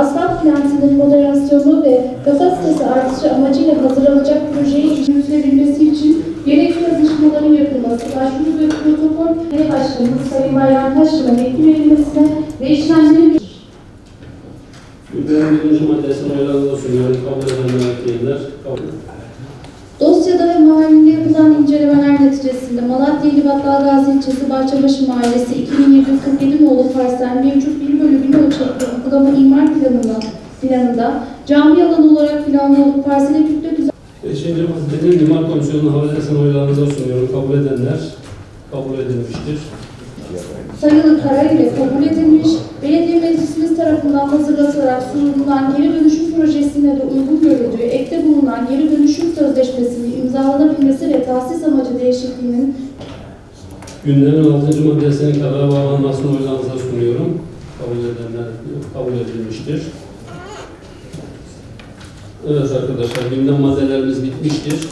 asfalt plantının moderasyonu ve kapasitesi artışı amacıyla hazırlanacak projeyi yürütülebilmesi için gerekli yazışmaların yapılması, başvuru ve protokol başkanımız Sayın Bayram Taşçı'na yetki verilmesine ve işlemlerin Ülkenin birinci maddesini oylarında sunuyorum. Kabul edenler, ekleyenler. Dosyada ve mahallinde yapılan incelemeler neticesinde Malatya İli Battalgazi ilçesi Bahçebaşı Mahallesi 2747 nolu parsel mevcut 1/1000 ölçekli uygulama imar planında cami alanı olarak planlı olup parsele kütle düzen... 5. maddenin imar komisyonunun havalesini oylarınıza sunuyorum. Kabul edenler kabul edilmiştir. Sayılı karar ile kabul edilmiş, belediye meclisimiz tarafından hazırlatılarak sunulan geri dönüşüm projesine de uygun görüldüğü ekte bulunan geri dönüşüm sözleşmesinin imzalanabilmesi ve tahsis amacı değişikliğinin Gündemin 6. maddesinin karara bağlanmasını oylarınıza sunuyorum. Kabul edenler kabul edilmiştir. Evet arkadaşlar, gündem maddelerimiz bitmiştir.